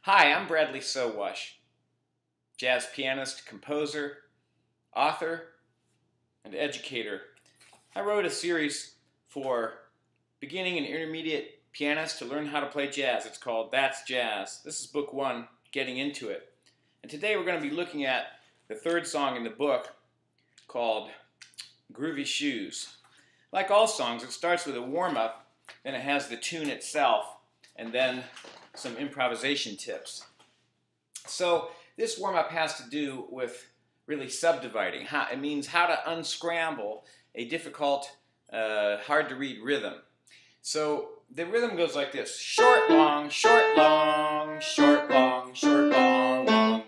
Hi, I'm Bradley Sowash, jazz pianist, composer, author, and educator. I wrote a series for beginning and intermediate pianists to learn how to play jazz. It's called That's Jazz. This is book 1, Getting Into It. And today we're going to be looking at the third song in the book called Groovy Shoes. Like all songs, it starts with a warm-up, then it has the tune itself, and then some improvisation tips. So this warm-up has to do with really subdividing. It means how to unscramble a difficult, hard-to-read rhythm. So the rhythm goes like this: short, long, short, long, short, long, short, long, long.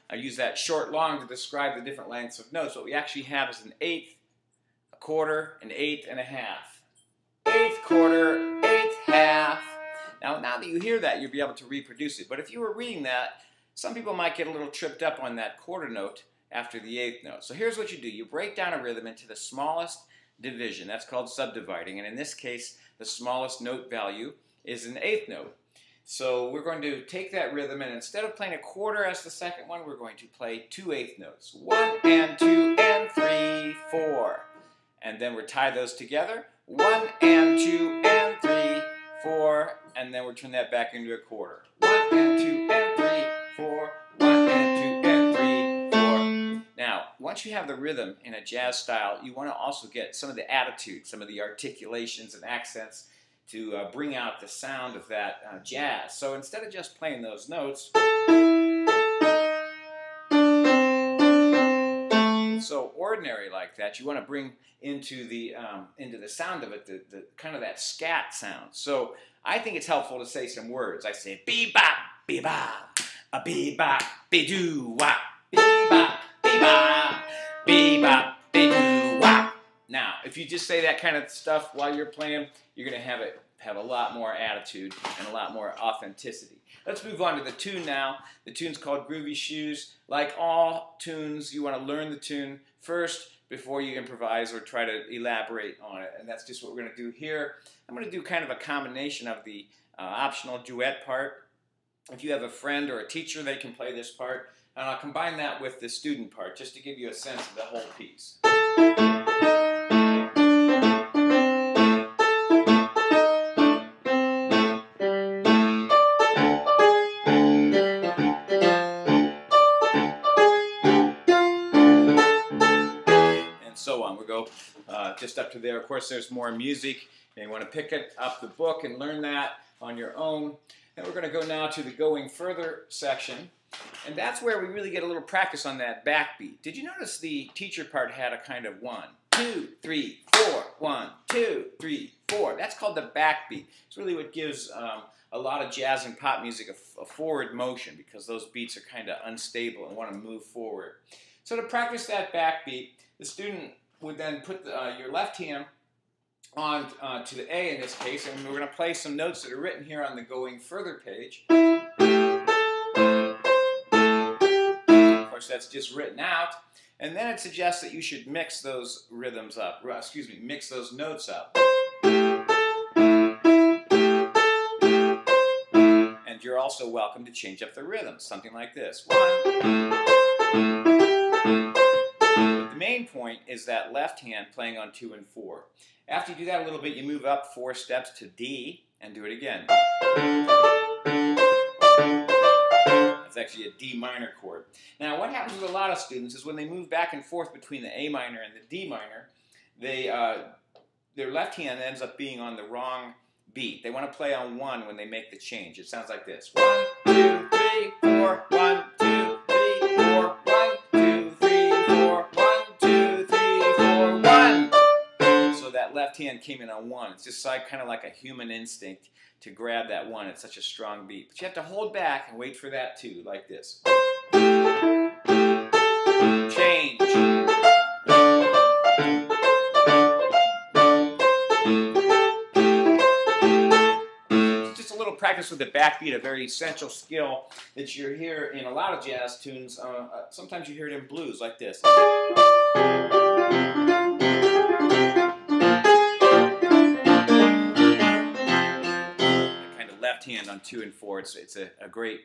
I use that short, long to describe the different lengths of notes. What we actually have is an eighth, a quarter, an eighth, and a half. Eighth, quarter, eighth, half. Now that you hear that, you'll be able to reproduce it. But if you were reading that, some people might get a little tripped up on that quarter note after the eighth note. So here's what you do. You break down a rhythm into the smallest division. That's called subdividing. And in this case, the smallest note value is an eighth note. So we're going to take that rhythm, and instead of playing a quarter as the second one, we're going to play 2 eighth notes. 1 and 2 and 3, 4. And then we'll tie those together. 1 and 2 and 3, 4, and then we'll turn that back into a quarter. 1 and 2 and 3, 4, 1 and 2 and 3, 4. Now, once you have the rhythm in a jazz style, you want to also get some of the attitude, some of the articulations and accents to bring out the sound of that jazz. So instead of just playing those notes, so ordinary like that, you want to bring into the sound of it the kind of that scat sound. So I think it's helpful to say some words. I say bebop, bebop, a bebop, be-doo, wop, bebop, bebop, bebop, be-doo, wop. Now, if you just say that kind of stuff while you're playing, you're going to have a lot more attitude and a lot more authenticity. Let's move on to the tune now. The tune's called Groovy Shoes. Like all tunes, you want to learn the tune first before you improvise or try to elaborate on it. And that's just what we're going to do here. I'm going to do kind of a combination of the optional duet part. If you have a friend or a teacher, they can play this part. And I'll combine that with the student part just to give you a sense of the whole piece. So on. We'll go just up to there. Of course, there's more music, and you want to pick it up the book and learn that on your own. And we're going to go now to the going further section, and that's where we really get a little practice on that backbeat. Did you notice the teacher part had a kind of 1, 2, 3, 4, 1, 2, 3, 4? That's called the backbeat. It's really what gives a lot of jazz and pop music a forward motion, because those beats are kind of unstable and want to move forward. So to practice that backbeat, the student would then put your left hand on to the A in this case, and we're going to play some notes that are written here on the going further page. Of course, that's just written out. And then it suggests that you should mix those rhythms up, mix those notes up. And you're also welcome to change up the rhythm, something like this. 1. The main point is that left hand playing on 2 and 4. After you do that a little bit, you move up 4 steps to D and do it again. That's actually a D minor chord. Now, what happens with a lot of students is when they move back and forth between the A minor and the D minor, their left hand ends up being on the wrong beat. They want to play on 1 when they make the change. It sounds like this: 1, 2, 3, 4, 1, 2, 3, 4, 1, 2, 3, 4, 1, 2, 3, 4, 1. So that left hand came in on 1. It's just kind of like a human instinct to grab that 1. It's such a strong beat. But you have to hold back and wait for that 2, like this. Change. Practice with the backbeat, a very essential skill that you hear in a lot of jazz tunes. Sometimes you hear it in blues like this. Kind of left hand on 2 and 4. It's a great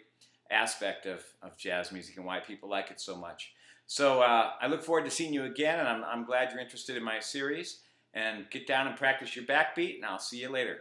aspect of jazz music and why people like it so much. So I look forward to seeing you again, and I'm glad you're interested in my series. And get down and practice your backbeat, and I'll see you later.